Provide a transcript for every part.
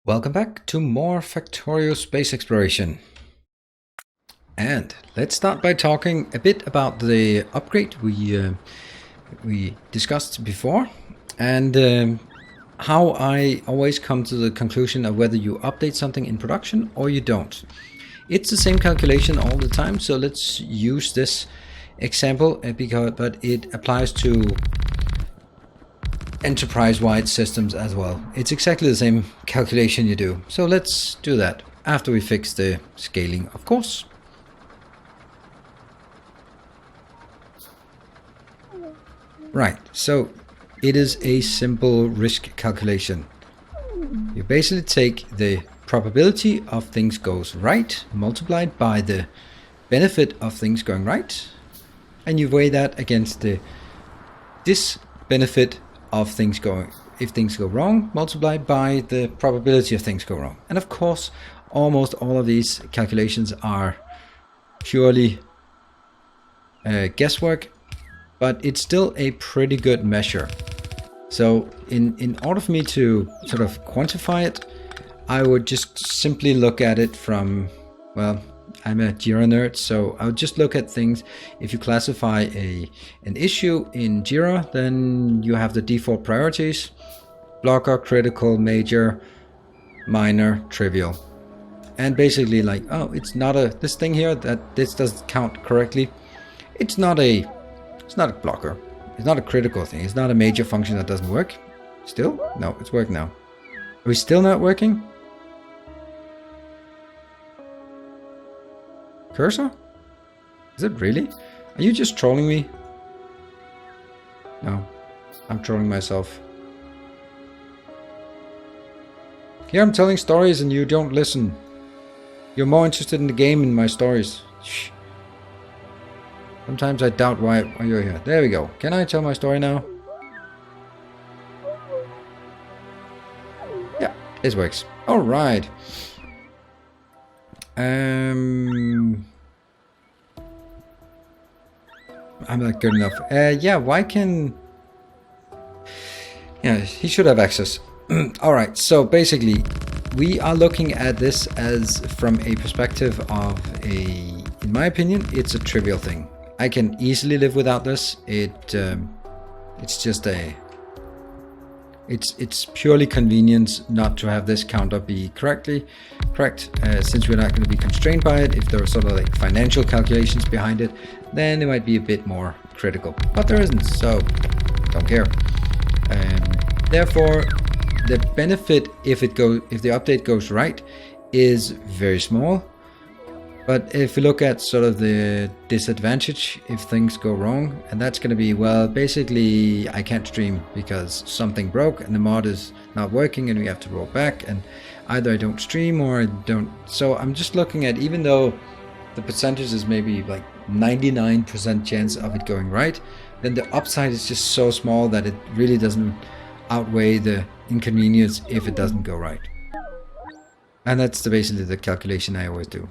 Welcome back to more Factorio space exploration. And let's start by talking a bit about the upgrade we discussed before, and how I always come to the conclusion of whether you update something in production or you don't. It's the same calculation all the time, so let's use this example but it applies to enterprise-wide systems as well. It's exactly the same calculation you do. So let's do that after we fix the scaling, of course. Right, so it is a simple risk calculation. You basically take the probability of things goes right multiplied by the benefit of things going right, and you weigh that against the disbenefit of things going, if things go wrong, multiplied by the probability of things go wrong. And of course, almost all of these calculations are purely guesswork, but it's still a pretty good measure. So in order for me to sort of quantify it, I would just simply look at it from, well, I'm a Jira nerd, so I would just look at things. If you classify an issue in Jira, then you have the default priorities: blocker, critical, major, minor, trivial. And basically, like, oh, it's not this thing here that this doesn't count correctly. It's not a blocker. It's not a critical thing. It's not a major function that doesn't work. Still? No, it's working now. Are we still not working? Cursor? Is it really? Are you just trolling me? No, I'm trolling myself. Here I'm telling stories and you don't listen. You're more interested in the game than my stories. Shh. Sometimes I doubt why you're here. There we go. Can I tell my story now? Yeah, this works. All right. I'm not good enough. Yeah, why can... Yeah, he should have access. Alright, so basically, we are looking at this as from a perspective of in my opinion, it's a trivial thing. I can easily live without this. It's just it's purely convenience not to have this counter be correct, since we're not going to be constrained by it. If there are sort of like financial calculations behind it, then it might be a bit more critical, but there isn't, so don't care. Therefore, the benefit if the update goes right is very small. But if you look at sort of the disadvantage if things go wrong, and that's going to be, well, basically I can't stream because something broke and the mod is not working and we have to roll back, and either I don't stream or I don't. So I'm just looking at, even though the percentage is maybe like 99% chance of it going right, then the upside is just so small that it really doesn't outweigh the inconvenience if it doesn't go right. And that's basically the calculation I always do.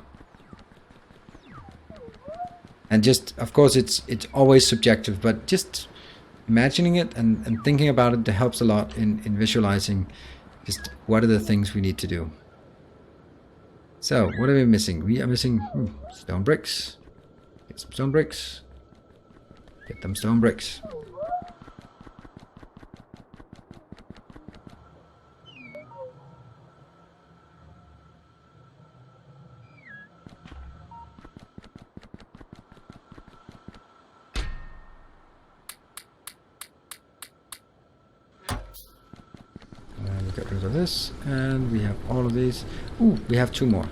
And just, of course, it's always subjective, but just imagining it and thinking about it helps a lot in visualizing just what are the things we need to do. So, what are we missing? We are missing stone bricks. Get some stone bricks. Get them stone bricks. Get rid of this, and we have all of these. Ooh, we have two more.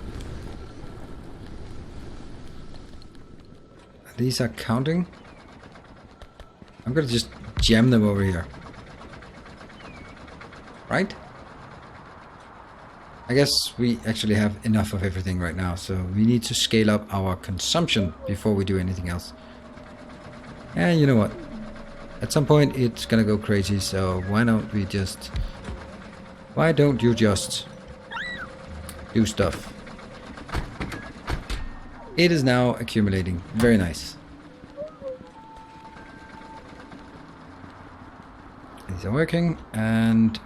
These are counting. I'm gonna just jam them over here. Right? I guess we actually have enough of everything right now, so we need to scale up our consumption before we do anything else. And you know what? At some point it's gonna go crazy, so why don't we just... Why don't you just do stuff? It is now accumulating. Very nice. These are working, and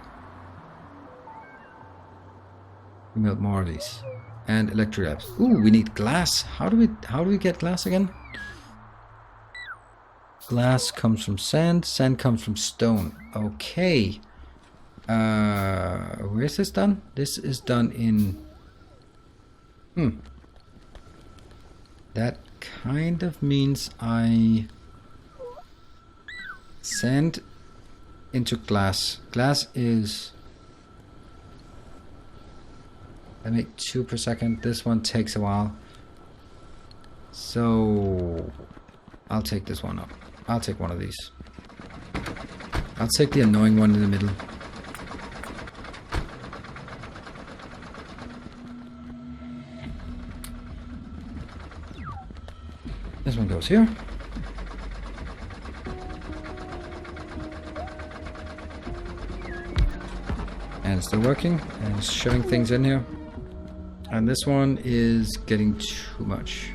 We melt more of these. And electric lamps. Ooh, we need glass. How do we get glass again? Glass comes from sand. Sand comes from stone. Okay. Where is this done? This is done in... That kind of means I sand into glass. Glass is... I make 2 per second. This one takes a while. So I'll take this one up. I'll take one of these. I'll take the annoying one in the middle. This one goes here. And it's still working. And it's shoving things in here. And this one is getting too much.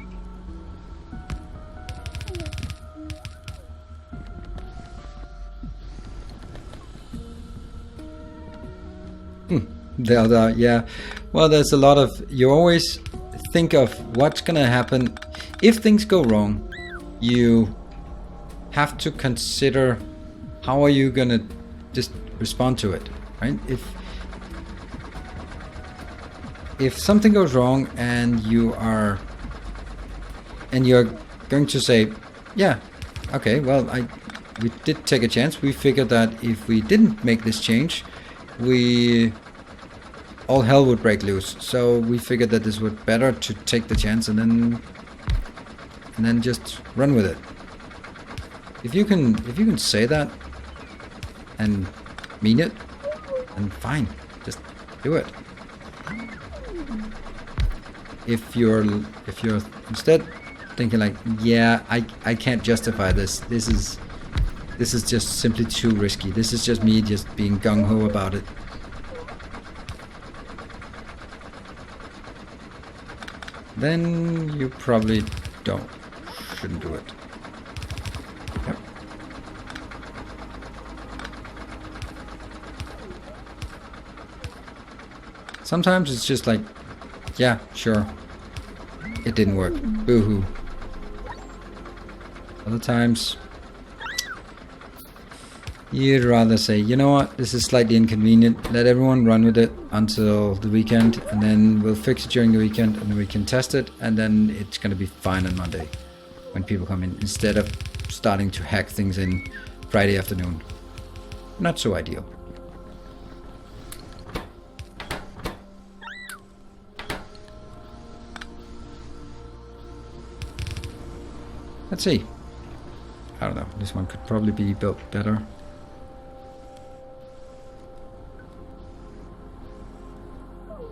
The other, yeah. Well, there's a lot of... You always think of what's gonna happen. If things go wrong, you have to consider how are you gonna just respond to it, right? If something goes wrong and you're going to say, yeah, okay, well, we did take a chance. We figured that if we didn't make this change, all hell would break loose. So we figured that this would better to take the chance and then just run with it. If you can say that and mean it, then fine, just do it. If you're instead thinking like, yeah, I can't justify this. This is just simply too risky. This is just me just being gung-ho about it. Then you probably shouldn't do it. Yep. Sometimes it's just like, yeah, sure, it didn't work. Boo-hoo. Other times, you'd rather say, you know what, this is slightly inconvenient. Let everyone run with it until the weekend, and then we'll fix it during the weekend, and then we can test it, and then it's going to be fine on Monday when people come in, instead of starting to hack things in Friday afternoon. Not so ideal. Let's see. I don't know. This one could probably be built better.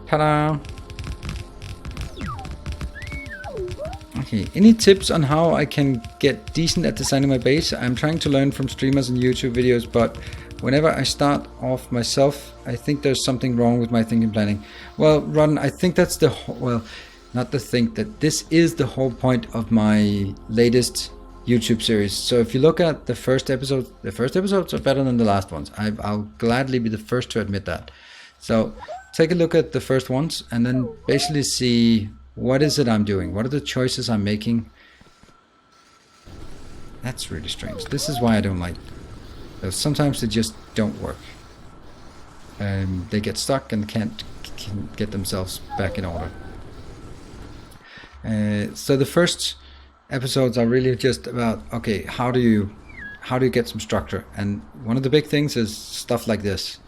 Ta-da! Okay, any tips on how I can get decent at designing my base? I'm trying to learn from streamers and YouTube videos, but whenever I start off myself, I think there's something wrong with my thinking planning. Well, Ron, I think that's the not to think that this is the whole point of my latest YouTube series. So if you look at the first episodes are better than the last ones. I'll gladly be the first to admit that. So take a look at the first ones and then basically see what is it I'm doing? What are the choices I'm making? That's really strange. This is why I don't like those. Sometimes they just don't work. They get stuck and can't get themselves back in order. So the first episodes are really just about, okay, how do you get some structure? And one of the big things is stuff like this.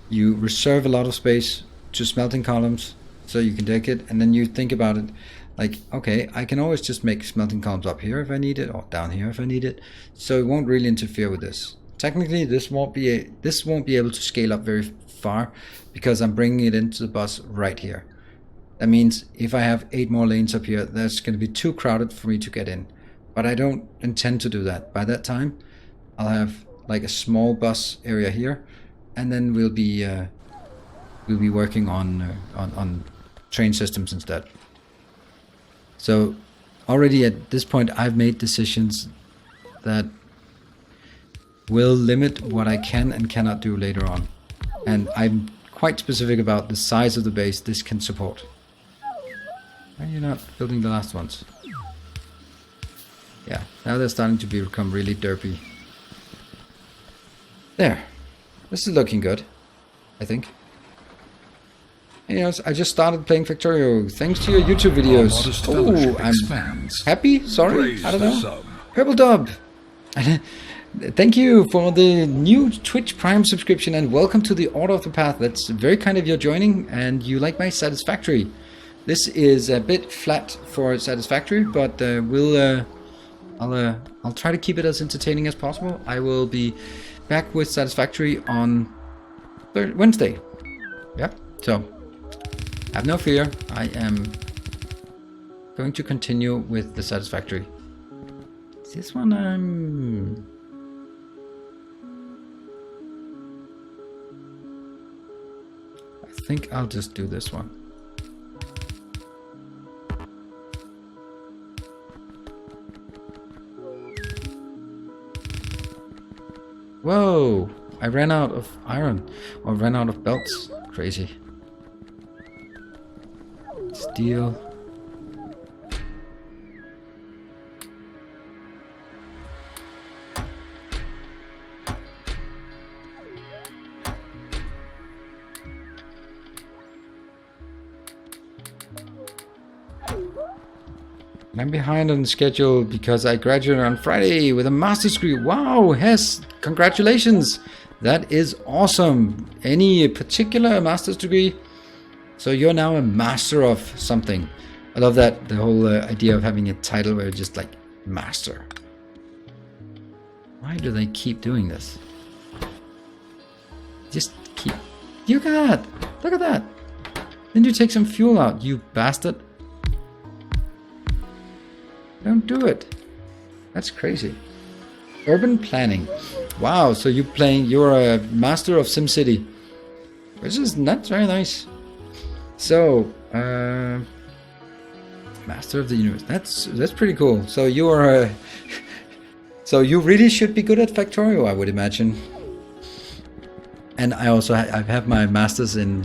You reserve a lot of space to smelting columns so you can take it, and then you think about it like, okay, I can always just make smelting columns up here if I need it, or down here if I need it, so it won't really interfere with this. Technically this won't be able to scale up very far because I'm bringing it into the bus right here. That means if I have 8 more lanes up here, that's going to be too crowded for me to get in. But I don't intend to do that. By that time, I'll have like a small bus area here, and then we'll be working on train systems instead. So already at this point, I've made decisions that will limit what I can and cannot do later on, and I'm quite specific about the size of the base this can support. Why are you not building the last ones? Yeah, now they're starting to become really derpy. There. This is looking good, I think. Anyways, I just started playing Factorio thanks to your YouTube videos. Oh, I'm happy? Sorry? I don't know. Purple Dub! Thank you for the new Twitch Prime subscription and welcome to the Order of the Path. That's very kind of you joining, and you like my Satisfactory. This is a bit flat for Satisfactory, but I'll try to keep it as entertaining as possible. I will be back with Satisfactory on Wednesday. Yeah, so have no fear. I am going to continue with the Satisfactory. This one I think I'll just do this one. Whoa! I ran out of iron, or ran out of belts. Crazy. Steel. I'm behind on schedule because I graduated on Friday with a master's degree. Wow, Hess, congratulations. That is awesome. Any particular master's degree? So you're now a master of something. I love that, the whole idea of having a title where you're just like master. Why do they keep doing this? Just keep... Look at that. Look at that. Then you take some fuel out, you bastard. Don't do it. That's crazy. Urban planning. Wow, so you're a master of SimCity. Which is not very nice. So, master of the universe. That's pretty cool. So you are so you really should be good at Factorio, I would imagine. And I also I have my masters in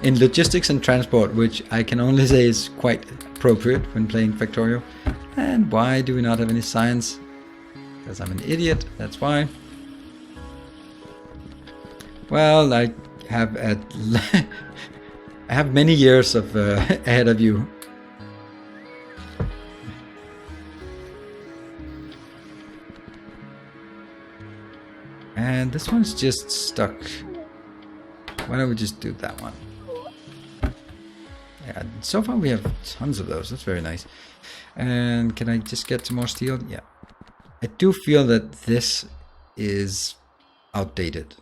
in logistics and transport, which I can only say is quite appropriate when playing Factorio. And why do we not have any science? Because I'm an idiot, that's why. Well, I have I have many years of ahead of you. And this one's just stuck. Why don't we just do that one? Yeah, so far we have tons of those. That's very nice. And can I just get some more steel? Yeah. I do feel that this is outdated.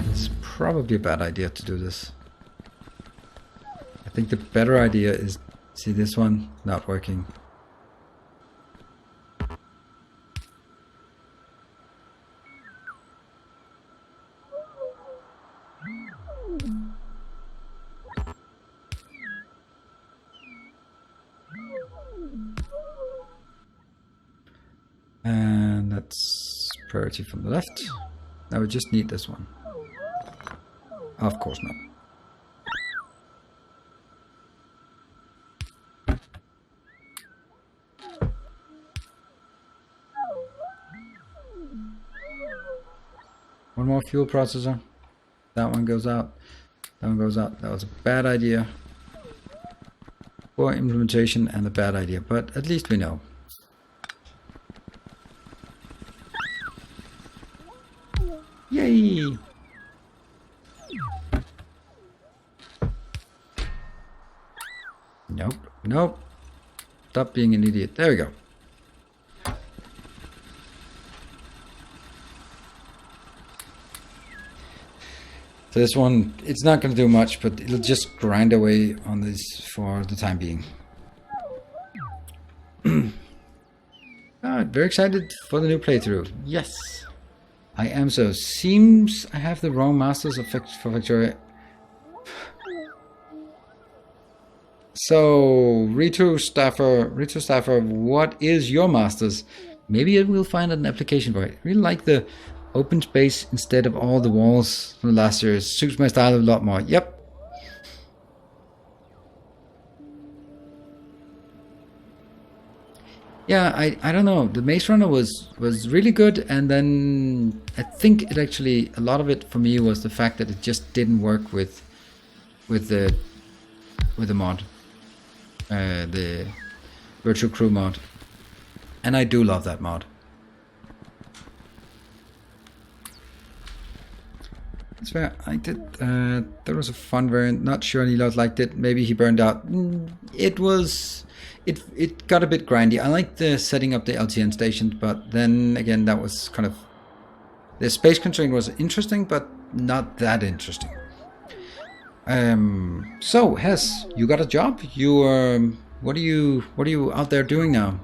It's probably a bad idea to do this. I think the better idea is, see this one not working. And that's priority from the left. Now we just need this one. Of course not. One more fuel processor. That one goes out. That one goes out. That was a bad idea. Poor implementation and a bad idea, but at least we know. Yay! Nope, nope. Stop being an idiot. There we go. So this one, it's not going to do much, but it'll just grind away on this for the time being. Very excited for the new playthrough. Yes. I am so. Seems I have the wrong masters of for Factorio. So, Rito Staffer, what is your masters? Maybe I will find an application for it. I really like the open space instead of all the walls from last year. It suits my style a lot more. Yep. Yeah, I don't know. The Maze Runner was really good, and then I think it actually, a lot of it for me was the fact that it just didn't work with the mod, the Virtual Crew mod, and I do love that mod. It's fair. I did. There was a fun variant. Not sure any lot liked it. Maybe he burned out. It was. It got a bit grindy. I liked the setting up the LTN stations, but then again, that was kind of, the space constraint was interesting, but not that interesting. So Hess, you got a job? You what are you out there doing now?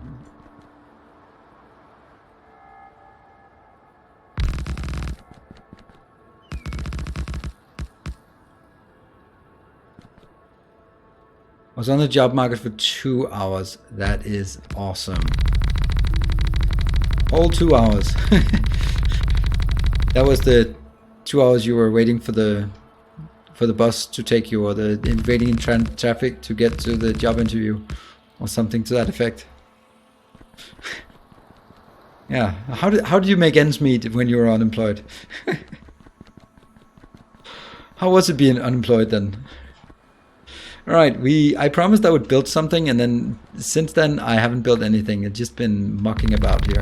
I was on the job market for 2 hours. That is awesome. All 2 hours. That was the 2 hours you were waiting for the bus to take you, or waiting in traffic to get to the job interview, or something to that effect. Yeah. How did you make ends meet when you were unemployed? How was it being unemployed then? All right, I promised I would build something, and then since then I haven't built anything. It's just been mucking about here.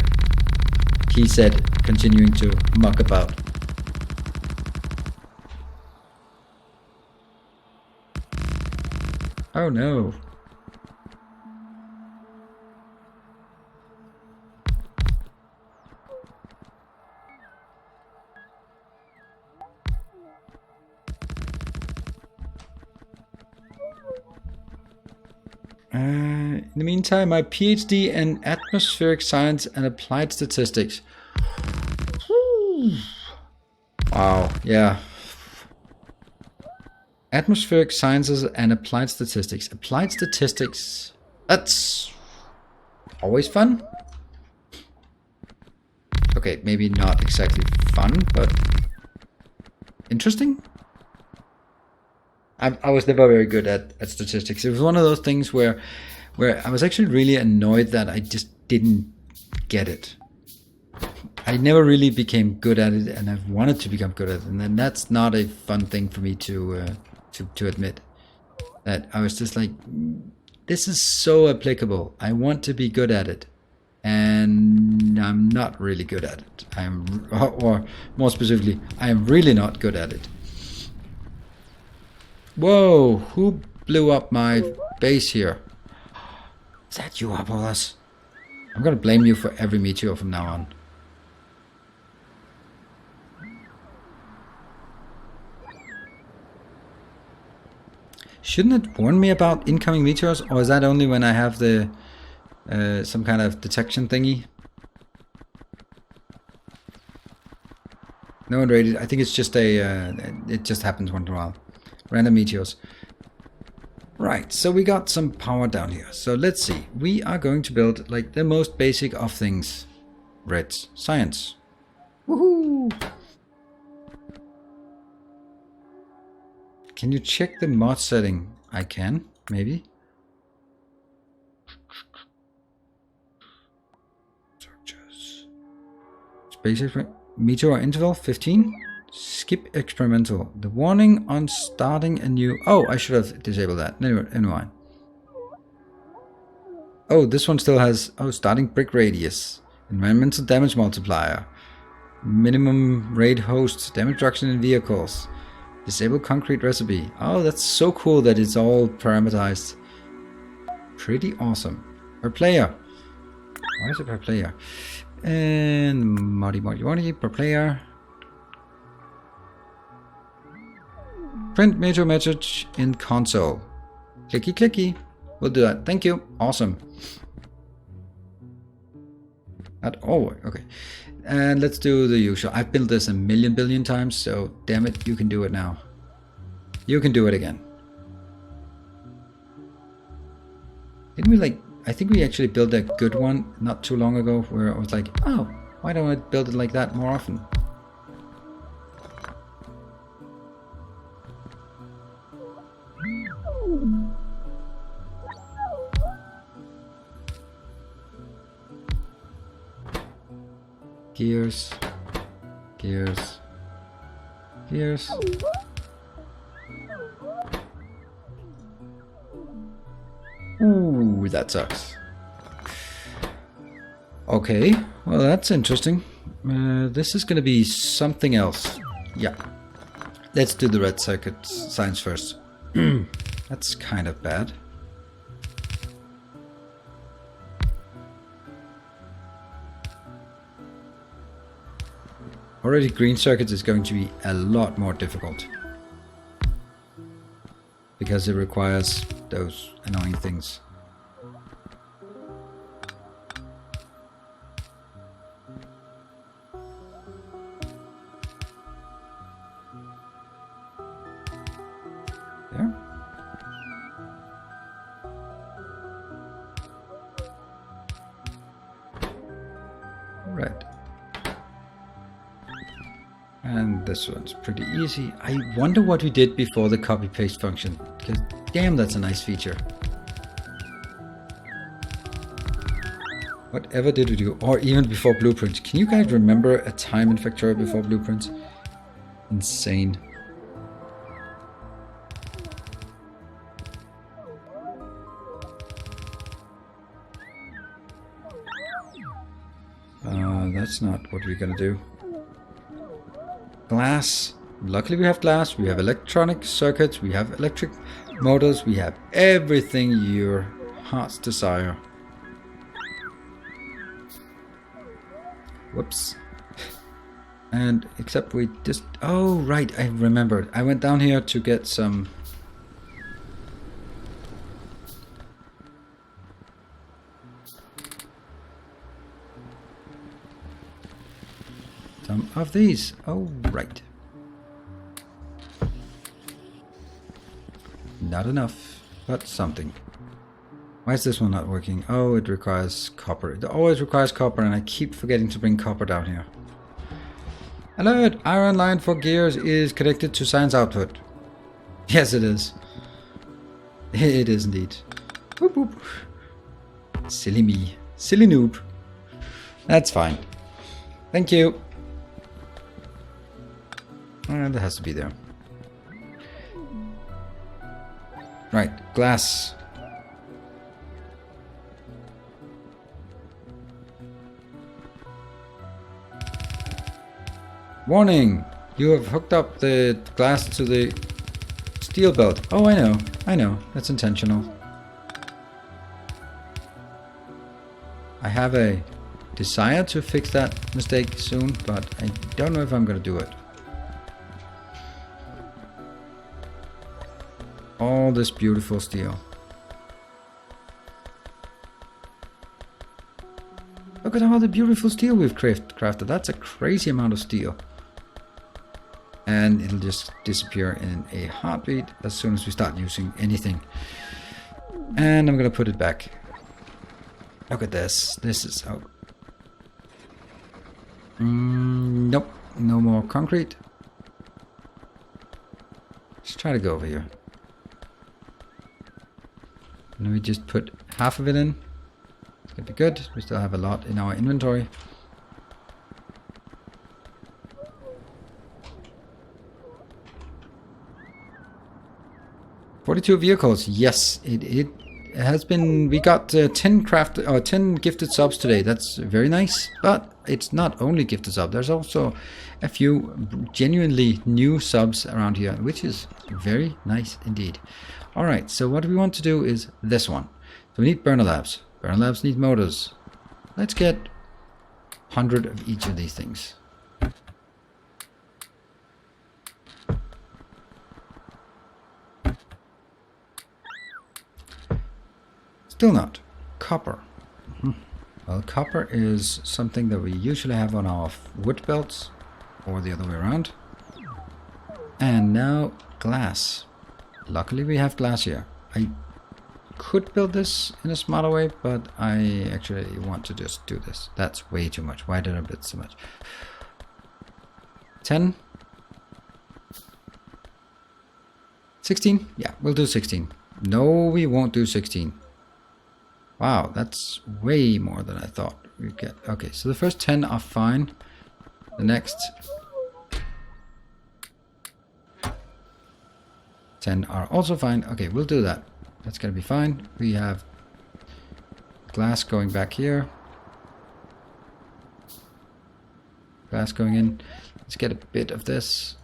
He said, continuing to muck about. Oh no. In the meantime, my PhD in atmospheric science and applied statistics. Wow, yeah. Atmospheric sciences and applied statistics. Applied statistics, that's always fun. Okay, maybe not exactly fun, but interesting. I was never very good at statistics. It was one of those things where I was actually really annoyed that I just didn't get it. I never really became good at it, and I've wanted to become good at it, and then that's not a fun thing for me to admit. That I was just like, this is so applicable. I want to be good at it, and I'm not really good at it. Or more specifically, I am really not good at it. Whoa, who blew up my base here? Is that you, Apollos? I'm gonna blame you for every meteor from now on. Shouldn't it warn me about incoming meteors, or is that only when I have the some kind of detection thingy? No one rated. I think it's just it just happens once in a while. Random meteors. Right, so we got some power down here. So let's see. We are going to build like the most basic of things. Reds. Science. Woohoo! Can you check the mod setting? I can, maybe. Searches. Space meteor interval 15. Skip experimental. The warning on starting a new... Oh, I should have disabled that. Anyway. Oh, this one still has... Oh, starting brick radius. Environmental damage multiplier. Minimum raid host. Damage reduction in vehicles. Disable concrete recipe. Oh, that's so cool that it's all parameterized. Pretty awesome. Per player. Why is it per player? And... Modi per player. Print major message in console. Clicky clicky. We'll do that. Thank you. Awesome. Oh, okay. and let's do the usual. I've built this a million billion times, so damn it, you can do it now. You can do it again. Didn't we like, I think we actually built a good one not too long ago where I was like, oh, why don't I build it like that more often? Gears, gears, gears. Ooh, that sucks. Okay, well that's interesting. This is gonna be something else. Yeah. Let's do the red circuit signs first. That's kind of bad. Already green circuits is going to be a lot more difficult. Because it requires those annoying things. There. Red. And this one's pretty easy. I wonder what we did before the copy paste function, because damn, that's a nice feature. Whatever did we do? Or even before blueprints. Can you guys remember a time in Factorio before blueprints? Insane. That's not what we're gonna do. Glass. Luckily we have glass, we have electronic circuits, we have electric motors, we have everything your heart's desire. Whoops. And except we just... Oh, right, I remembered. I went down here to get some... some of these. Oh, right. Not enough, but something. Why is this one not working? Oh, it requires copper. It always requires copper, and I keep forgetting to bring copper down here. Alert! Iron line for gears is connected to science output. Yes, it is. It is indeed. Whoop whoop. Silly me. Silly noob. That's fine. Thank you. And it has to be there. Right, glass. Warning! You have hooked up the glass to the steel belt. Oh, I know. That's intentional. I have a desire to fix that mistake soon, but I don't know if I'm gonna do it. All this beautiful steel. Look at all the beautiful steel we've crafted. That's a crazy amount of steel. And it'll just disappear in a heartbeat as soon as we start using anything. And I'm gonna put it back. Look at this. This is out. Nope. No more concrete. Let's try to go over here. And we just put half of it in. It's gonna be good. We still have a lot in our inventory. "42 vehicles." Yes, it has been. We got 10 gifted subs today. That's very nice. But it's not only gifted subs. There's also a few genuinely new subs around here, which is very nice indeed. All right, so what we want to do is this one. So we need burner labs. Burner labs need motors. Let's get 100 of each of these things. Still not. Copper. Well, copper is something that we usually have on our wood belts, or the other way around. And now glass. Luckily we have glass here. I could build this in a smarter way, but I actually want to just do this. That's way too much. Why did I build so much? 10? 16? Yeah, we'll do 16. No, we won't do 16. Wow, that's way more than I thought we'd get. Okay, so the first 10 are fine. The next 10 are also fine. Okay, we'll do that. That's gonna be fine. We have glass going back here. Glass going in. Let's get a bit of this.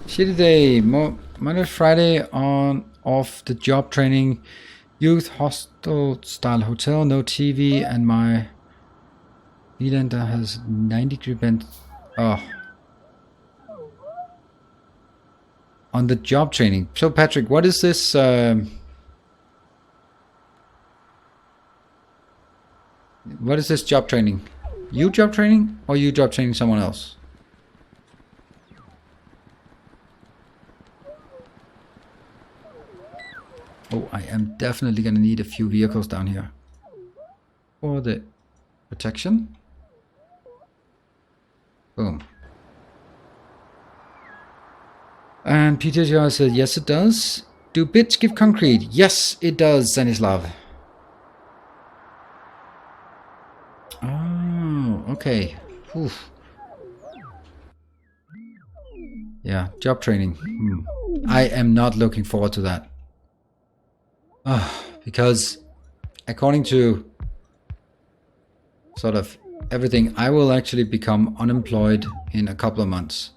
Shitty day. Monday, Friday on off the job training. Youth hostel style hotel. No TV and my Earendel has 90-degree bent. Oh. On the job training. So Patrick, what is this? What is this job training? You job training or you job training someone else? Oh, I am definitely going to need a few vehicles down here. For the protection. Boom. And Peter said, yes it does. Do bits give concrete? Yes it does, Stanislav. Oh, okay. Oof. Yeah, job training. I am not looking forward to that. Because according to sort of everything, I will actually become unemployed in a couple of months.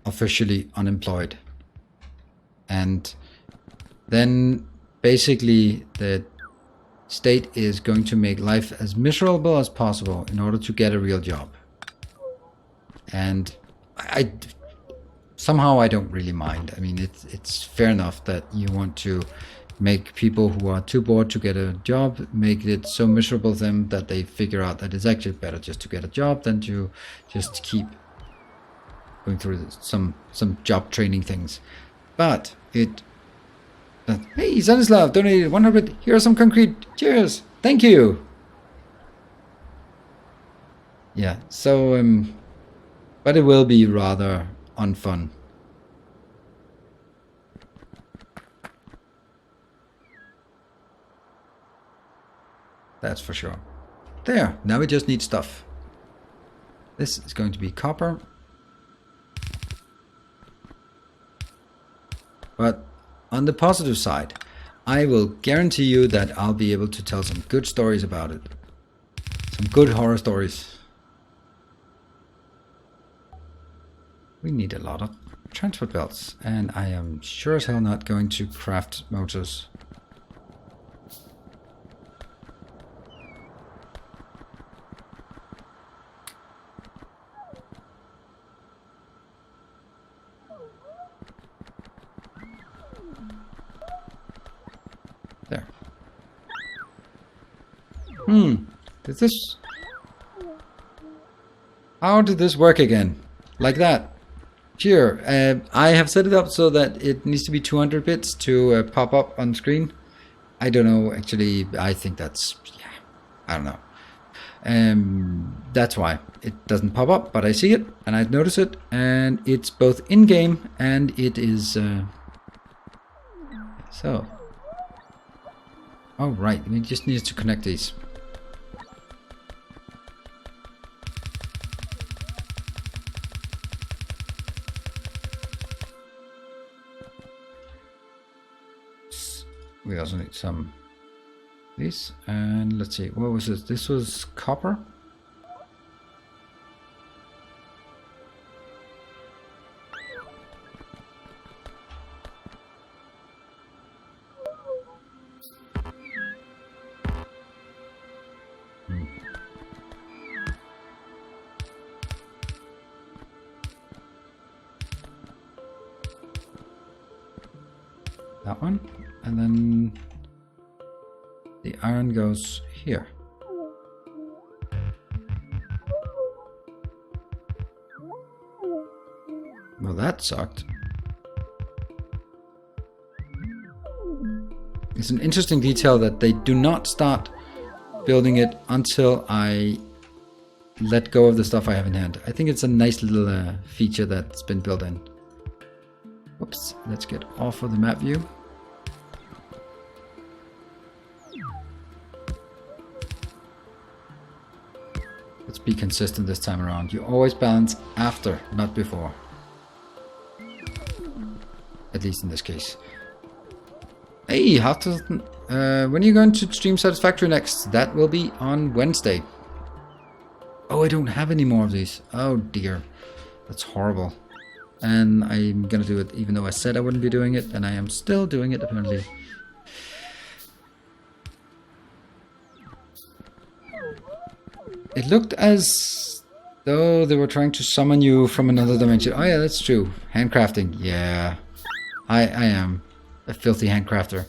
Officially unemployed. And then basically the state is going to make life as miserable as possible in order to get a real job. And somehow I don't really mind. I mean, it's fair enough that you want to make people who are too bored to get a job, make it so miserable for them that they figure out that it's actually better just to get a job than to just keep going through some job training things. But hey, Stanislav donated 100. Here are some concrete. Cheers. Thank you. Yeah. So but it will be rather unfun. That's for sure. There. Now we just need stuff. This is going to be copper. But on the positive side, I will guarantee you that I'll be able to tell some good stories about it. Some good horror stories. We need a lot of transport belts, and I am sure as hell not going to craft motors. There. Did this... How did this work again? Like that. Sure. I have set it up so that it needs to be 200 bits to pop up on screen. I don't know. Actually, I think that's... Yeah, I don't know. That's why it doesn't pop up, but I see it and I notice it, and it's both in-game and it is... So... Oh, right. We just need to connect these. We also need some of these. And let's see. What was this? This was copper. That one. And then the iron goes here. Well, that sucked. It's an interesting detail that they do not start building it until I let go of the stuff I have in hand. I think it's a nice little feature that's been built in. Whoops, let's get off of the map view. Let's be consistent this time around. You always balance after, not before. At least in this case. Hey, when are you going to stream Satisfactory next? That will be on Wednesday. Oh, I don't have any more of these. Oh dear. That's horrible. And I'm gonna do it even though I said I wouldn't be doing it, and I am still doing it apparently. It looked as though they were trying to summon you from another dimension. Oh yeah, that's true. Handcrafting. Yeah. I am a filthy handcrafter.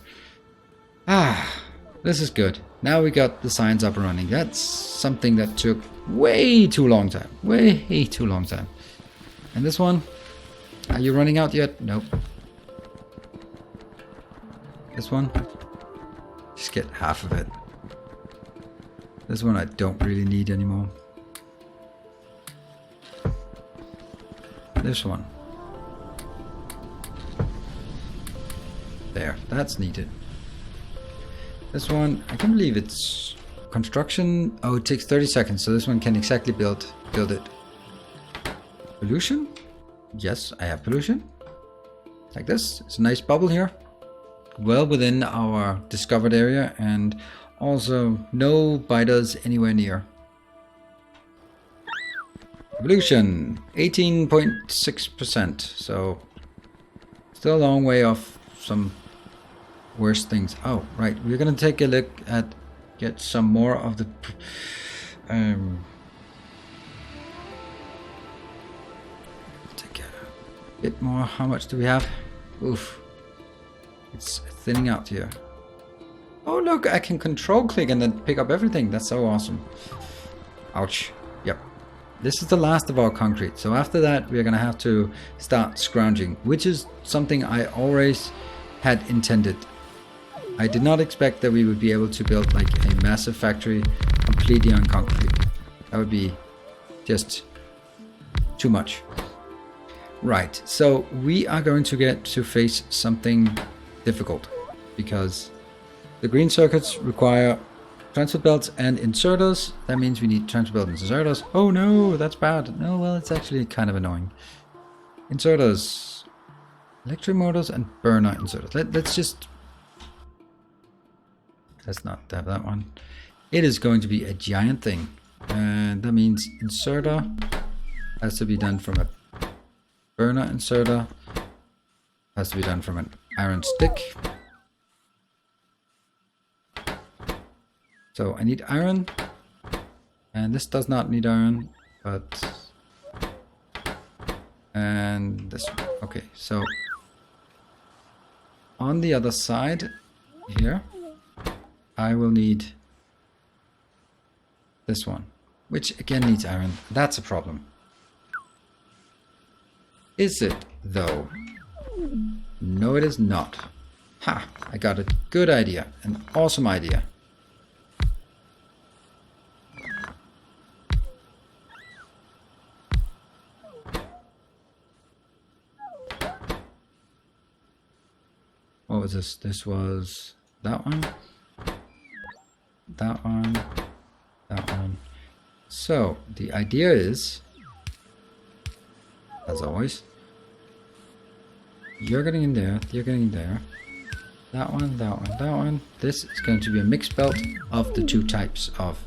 Ah, this is good. Now we got the signs up and running. That's something that took way too long time. Way too long time. And this one? Are you running out yet? Nope. This one? Just get half of it. This one I don't really need anymore. This one. There, that's needed. This one, I can't believe it's construction. Oh, it takes 30 seconds, so this one can exactly build it. Pollution? Yes, I have pollution. Like this. It's a nice bubble here. Well within our discovered area, and also no biters anywhere near. Pollution, 18.6%. So still a long way off some worse things. Oh, right. We're gonna take a look at get some more of the take a bit more. How much do we have? Oof. It's thinning out here. Oh look, I can control click and then pick up everything. That's so awesome. Ouch. Yep. This is the last of our concrete. So after that, we're gonna have to start scrounging, which is something I always had intended. I did not expect that we would be able to build like a massive factory completely on concrete. That would be just too much. Right, so we are going to get to face something difficult because the green circuits require transport belts and inserters. That means we need transport belts and inserters. Oh no, that's bad. No, well, it's actually kind of annoying. Inserters, electric motors and burner inserters. Let's not have that one. It is going to be a giant thing. And that means inserter has to be done from a burner inserter. Has to be done from an iron stick. So I need iron. And this does not need iron, but... And this one. Okay, so... On the other side, here, I will need this one, which again needs iron. That's a problem. Is it, though? No, it is not. Ha! I got a good idea. An awesome idea. What was this? This was that one. That one. That one. So, the idea is, as always, you're getting in there, you're getting in there. That one, that one, that one. This is going to be a mixed belt of the two types of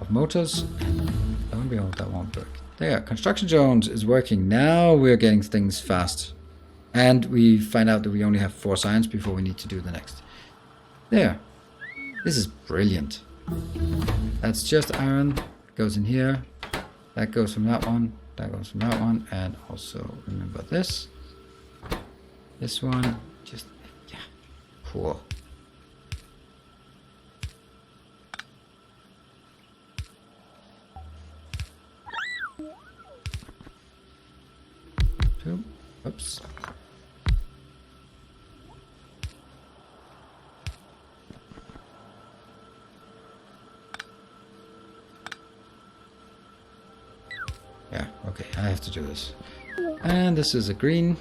motors. That won't work. There, construction zones is working. Now we're getting things fast. And we find out that we only have 4 signs before we need to do the next. There. This is brilliant. That's just iron. Goes in here. That goes from that one. That goes from that one, and also remember this. This one, just, yeah, cool. Oops. Yeah, okay, I have to do this. And this is a green.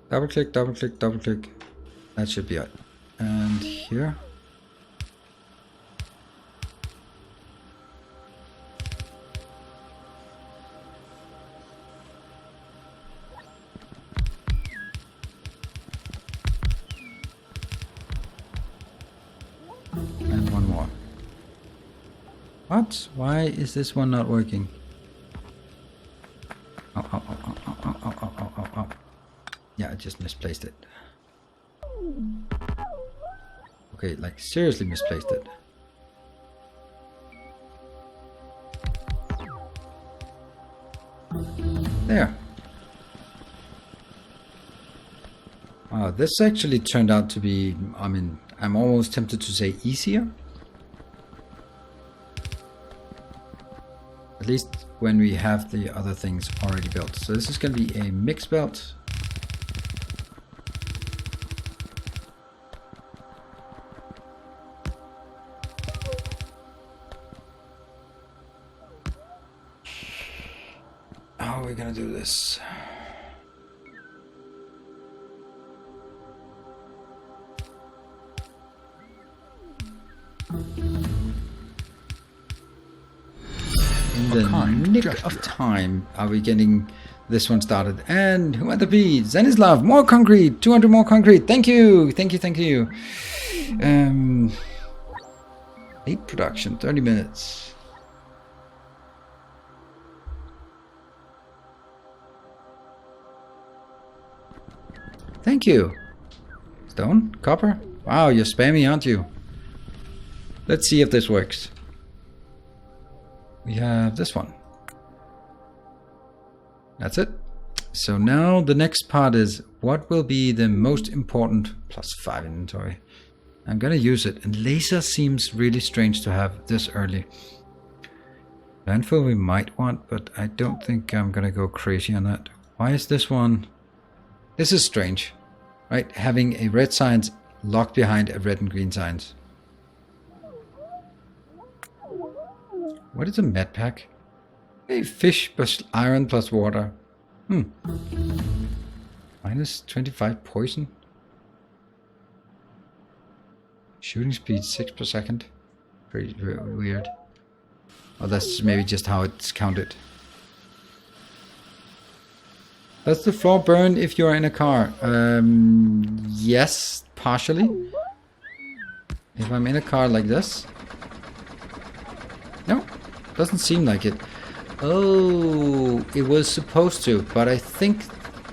Double click, double click, double click. That should be it. And here. And one more. What? Why is this one not working? Oh, oh, oh, oh, oh, oh, oh, oh, oh, oh. Yeah, I just misplaced it. Okay, like seriously misplaced it. There. Wow, this actually turned out to be, I mean, I'm almost tempted to say easier. At least when we have the other things already built. So this is going to be a mix belt. How are we going to do this? In the nick of time are we getting this one started. And who are the bees? Zenislav, more concrete, 200 more concrete. Thank you, thank you, thank you. Late production, 30 minutes. Thank you. Stone, copper. Wow, you're spammy, aren't you? Let's see if this works. We have this one. That's it. So now the next part is what will be the most important +5 inventory. I'm gonna use it, and laser seems really strange to have this early. Landfill we might want, but I don't think I'm gonna go crazy on that. Why is this one? This is strange, right? Having a red sign locked behind a red and green signs. What is a med pack? A fish plus iron plus water. Minus 25 poison. Shooting speed 6 per second. Pretty weird. Oh, that's maybe just how it's counted. Does the floor burn if you're in a car? Yes, partially. If I'm in a car like this. No, doesn't seem like it. Oh, it was supposed to, but I think...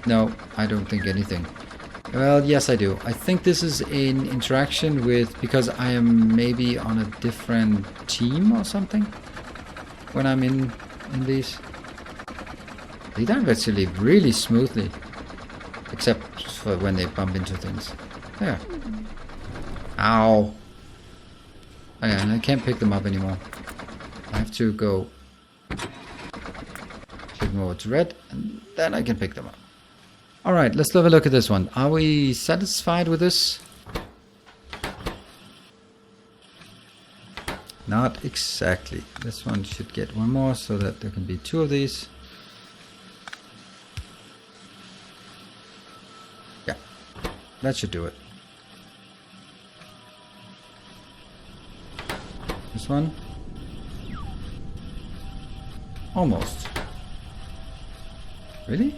No, I don't think anything. Well, yes I do. I think this is in interaction with... Because I am maybe on a different team or something. When I'm in these. They dive actually really smoothly. Except for when they bump into things. There. Ow. Oh yeah, and I can't pick them up anymore. I have to go click them over to red, and then I can pick them up. Alright, let's have a look at this one. Are we satisfied with this? Not exactly. This one should get one more so that there can be 2 of these. Yeah, that should do it. This one. Almost. Really?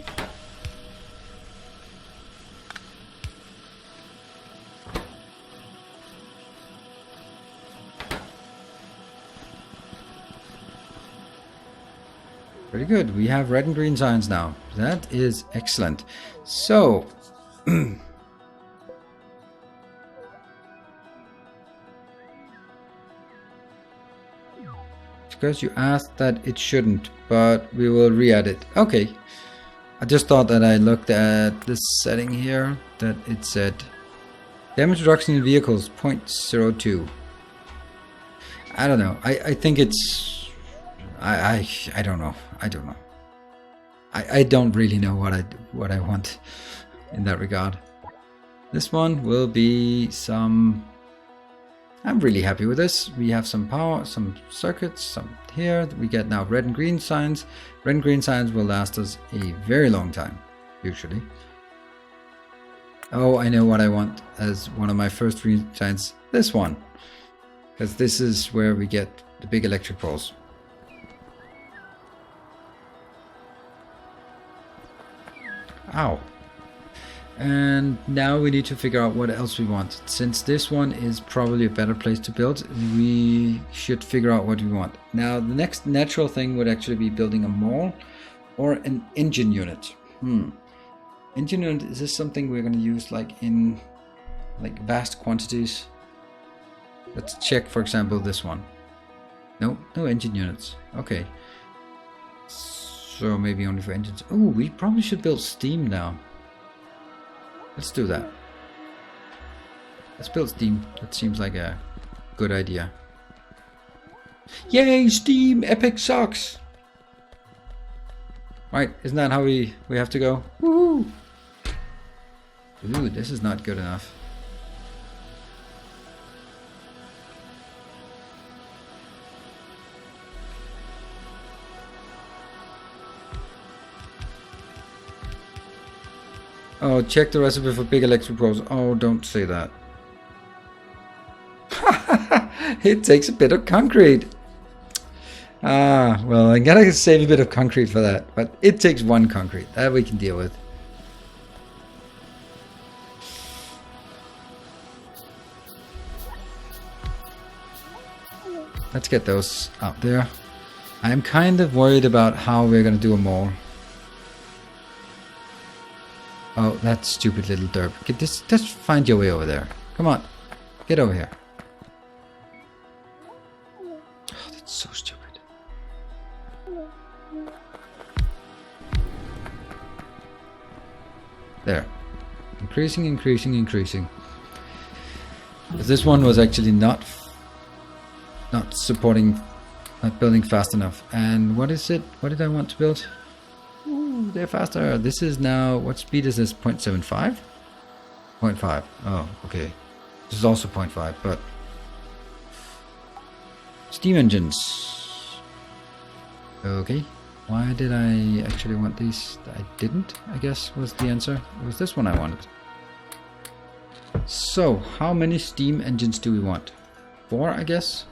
Pretty good. We have red and green signs now. That is excellent. So, because you asked that it shouldn't, but we will re-add it. Okay. I just thought that I looked at this setting here that it said damage reduction in vehicles 0.02. I don't know. I think it's I don't know. I don't know. I don't really know what I want in that regard. This one will be some. I'm really happy with this. We have some power, some circuits, some here. We get now red and green signs. Red and green signs will last us a very long time, usually. Oh, I know what I want as one of my first green signs. This one. Because this is where we get the big electric poles. Ow. And now we need to figure out what else we want. Since this one is probably a better place to build, we should figure out what we want. Now the next natural thing would actually be building a mall or an engine unit. Engine unit, is this something we're going to use like in vast quantities? Let's check, for example, this one. No engine units. Okay. So maybe only for engines. Oh, we probably should build steam now. Let's do that. Let's build steam. That seems like a good idea. Yay, steam! Epic sucks! Right, isn't that how we have to go? Woohoo! Ooh, this is not good enough. Oh, check the recipe for big electric poles. Oh, don't say that. It takes a bit of concrete. Ah, well, I gotta save a bit of concrete for that. But it takes one concrete. That we can deal with. Let's get those out there. I'm kind of worried about how we're gonna do a mall. Oh, that stupid little derp. Just find your way over there. Come on. Get over here. Oh, that's so stupid. There. Increasing, increasing, increasing. But this one was actually not supporting, not building fast enough. And what is it? What did I want to build? Ooh, they're faster. This is now, what speed is this? 0.75? 0.5. Oh, okay. This is also 0.5, but steam engines. Okay. Why did I actually want these? I didn't, I guess, was the answer. It was this one I wanted. So, how many steam engines do we want? 4, I guess?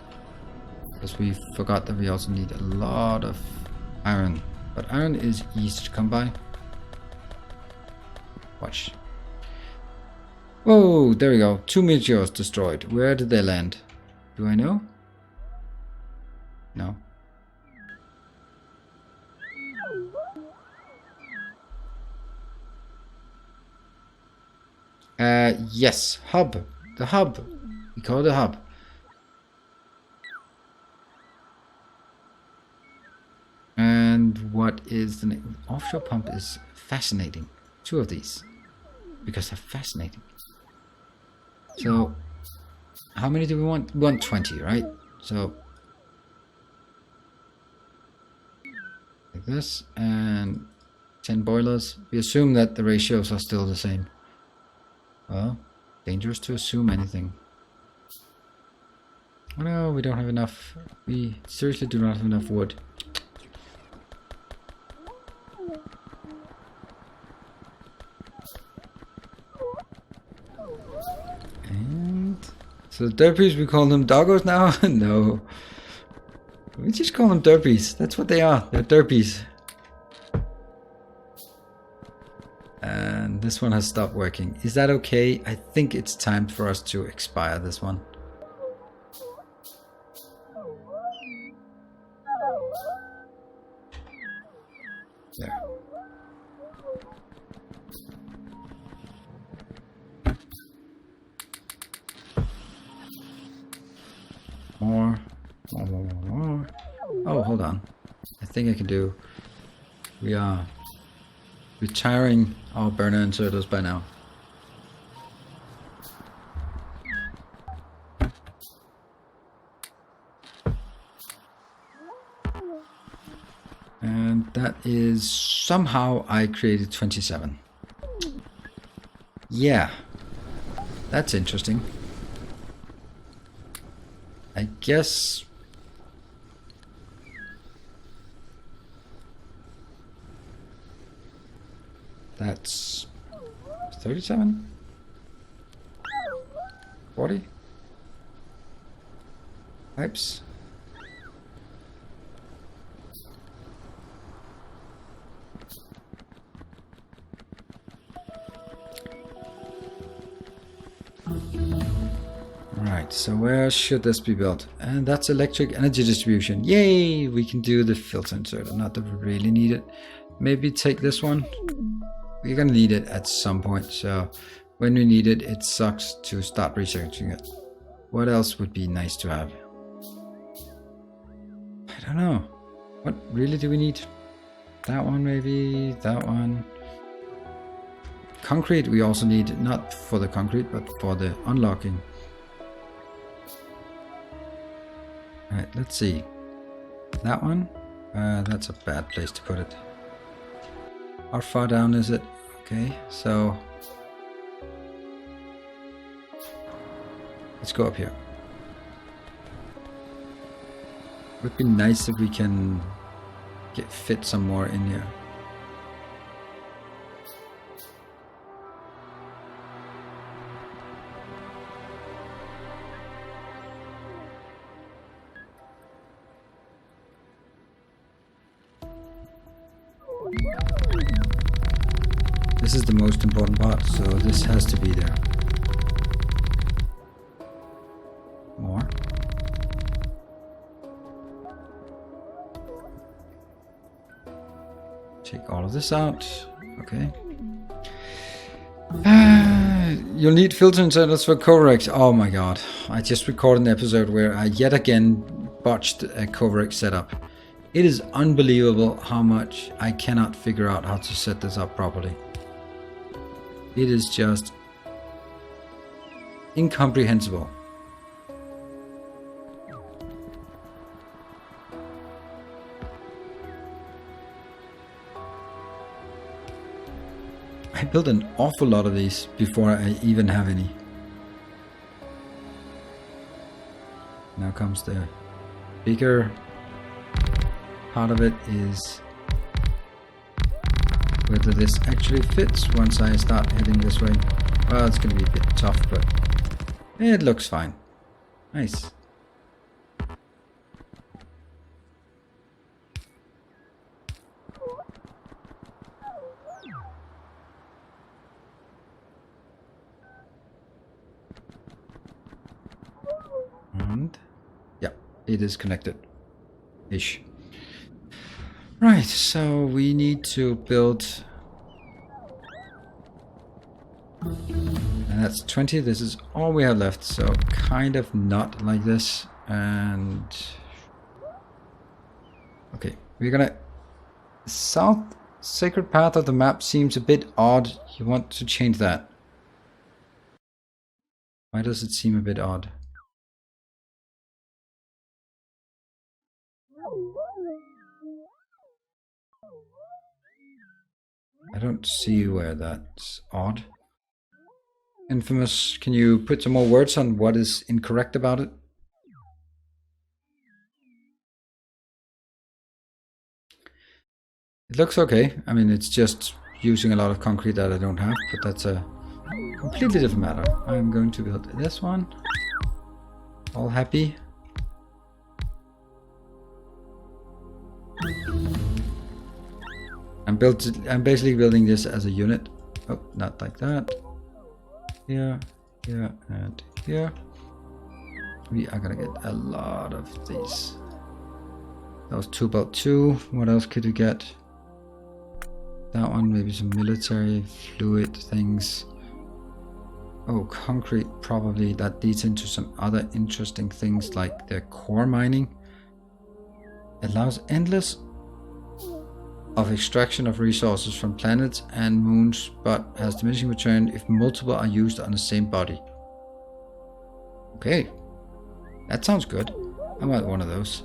Because we forgot that we also need a lot of iron. But iron is easy to come by. Watch. Whoa, there we go. 2 meteors destroyed. Where did they land? Do I know? No. Yes, hub. The hub. We call it a hub. And what is the name? Offshore pump is fascinating. 2 of these. Because they're fascinating. So, how many do we want? We want 20, right? So, like this. And 10 boilers. We assume that the ratios are still the same. Well, dangerous to assume anything. Oh no, we don't have enough. We seriously do not have enough wood. And so the derpies, we call them doggos now? No. We just call them derpies. That's what they are. They're derpies. And this one has stopped working. Is that okay? I think it's time for us to expire this one. There. More. hold on. I think I can do... We are retiring our burner inserters by now. And that is somehow I created 27. Yeah, that's interesting. I guess that's 37, 40 pipes. Right, so where should this be built? And that's electric energy distribution. Yay! We can do the filter inserter. Not that we really need it. Maybe take this one. We're gonna need it at some point, so when we need it, it sucks to start researching it. What else would be nice to have? I don't know. What really do we need? That one maybe? That one? Concrete we also need, not for the concrete, but for the unlocking. Alright, let's see. That one? That's a bad place to put it. How far down is it? Okay, so... let's go up here. Would be nice if we can fit some more in here. This is the most important part, so this has to be there. More. Take all of this out. Okay. You'll need filter inserters for Coverex. Oh my god. I just recorded an episode where I yet again botched a Coverex setup. It is unbelievable how much I cannot figure out how to set this up properly. It is just incomprehensible. I built an awful lot of these before I even have any. Now comes the bigger part of it, is whether this actually fits once I start heading this way. Well, it's going to be a bit tough, but it looks fine. Nice. And yeah, it is connected-ish. Right, so we need to build, and that's 20. This is all we have left, so kind of not like this. And okay, we're gonna... south sacred path of the map seems a bit odd. You want to change that. Why does it seem a bit odd? I don't see where that's odd. Infamous, can you put some more words on what is incorrect about it? It looks okay. I mean, it's just using a lot of concrete that I don't have, but that's a completely different matter. I'm going to build this one. All happy. I'm basically building this as a unit. Oh, not like that. Here, here, and here. We are gonna get a lot of these. That was 2 about 2. What else could we get? That one, maybe some military fluid things. Oh, concrete, probably. That leads into some other interesting things like the core mining. Allows endless of extraction of resources from planets and moons, but has diminishing return if multiple are used on the same body. Okay, that sounds good. I want one of those.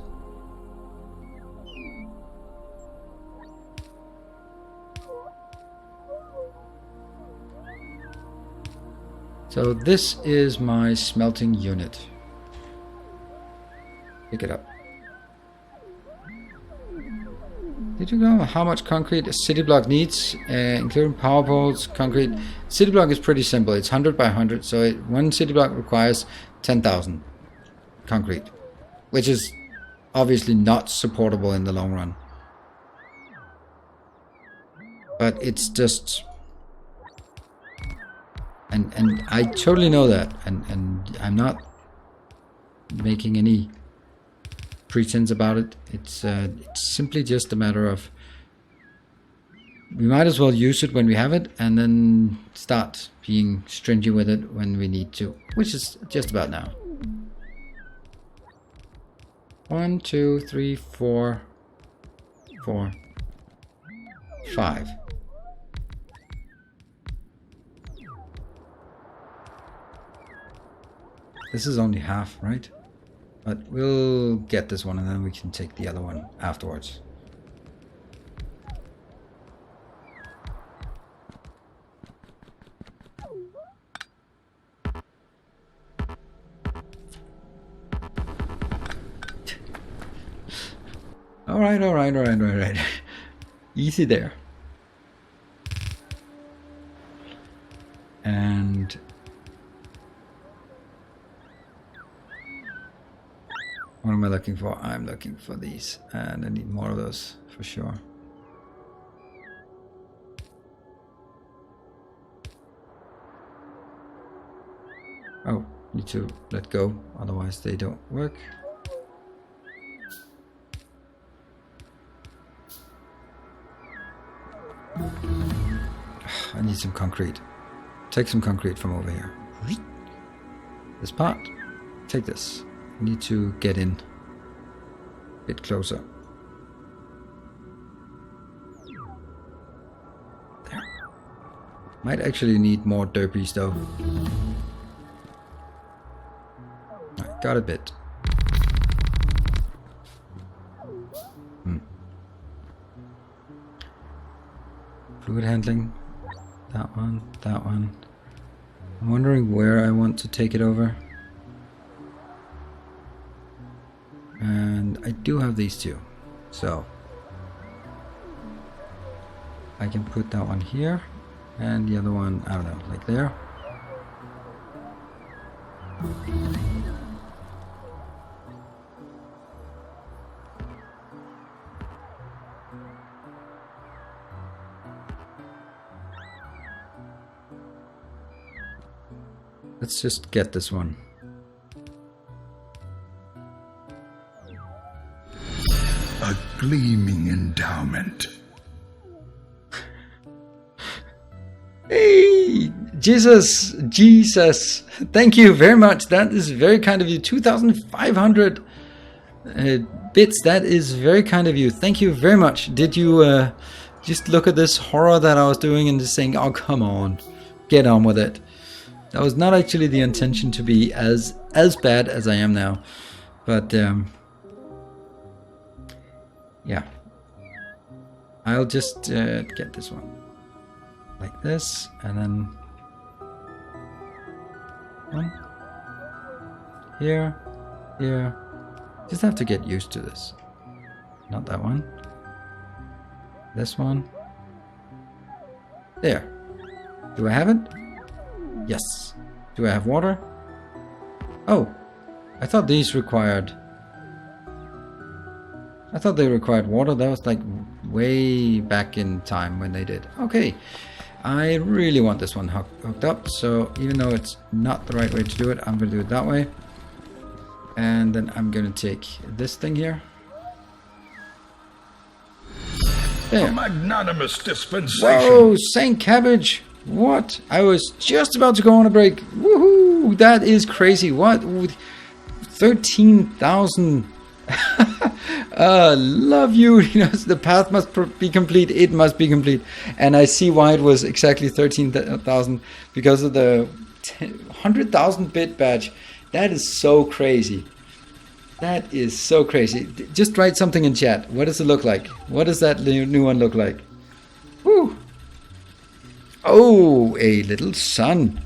So this is my smelting unit. Pick it up. Did you know how much concrete a city block needs, including power poles, concrete? City block is pretty simple. It's 100 by 100, so one city block requires 10,000 concrete, which is obviously not supportable in the long run. But it's just... And I totally know that, and I'm not making any pretense about it. It's simply just a matter of we might as well use it when we have it, and then start being stringent with it when we need to, which is just about now. 1, 2, 3, 4, 5. This is only half, right? But we'll get this one and then we can take the other one afterwards. All right. Easy there. And what am I looking for? I'm looking for these, and I need more of those for sure. Oh, need to let go, otherwise they don't work. I need some concrete. Take some concrete from over here. This part. Take this. I need to get in a bit closer. There. Might actually need more derpies though. Right, got a bit. Fluid handling. That one, that one. I'm wondering where I want to take it over. And I do have these two, so I can put that one here and the other one, I don't know, like there. Let's just get this one. A gleaming endowment. Hey, Jesus, thank you very much. That is very kind of you. 2,500 bits. That is very kind of you. Thank you very much. Did you just look at this horror that I was doing and just saying, oh, come on, get on with it. That was not actually the intention to be as bad as I am now. But, yeah. I'll just get this one. Like this, and then one. Here. Just have to get used to this. Not that one. This one. There. Do I have it? Yes. Do I have water? Oh, I thought these required... I thought they required water. That was like way back in time when they did. Okay. I really want this one hooked up. So even though it's not the right way to do it, I'm going to do it that way. And then I'm going to take this thing here. There. A magnanimous dispensation. Whoa, Saint Cabbage. What? I was just about to go on a break. Woohoo! That is crazy. What? 13,000. Love you. You know, the path must be complete. It must be complete. And I see why it was exactly 13,000 because of the 100,000 bit badge. That is so crazy. That is so crazy. Just write something in chat. What does it look like? What does that new one look like? Woo! Oh, a little sun.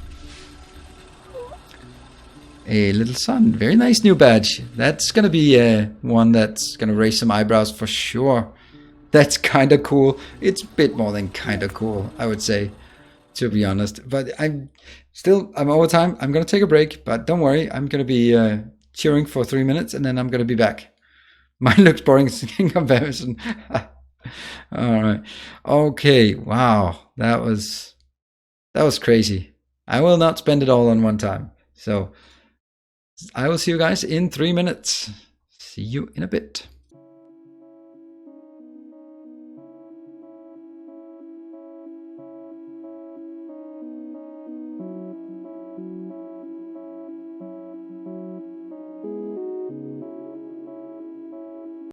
A little sun. Very nice new badge. That's going to be one that's going to raise some eyebrows for sure. That's kind of cool. It's a bit more than kind of cool, I would say, to be honest. But I'm over time. I'm going to take a break, but don't worry. I'm going to be cheering for 3 minutes and then I'm going to be back. Mine looks boring in comparison. All right. Okay. Wow. That was crazy. I will not spend it all on one time. So I will see you guys in 3 minutes. See you in a bit.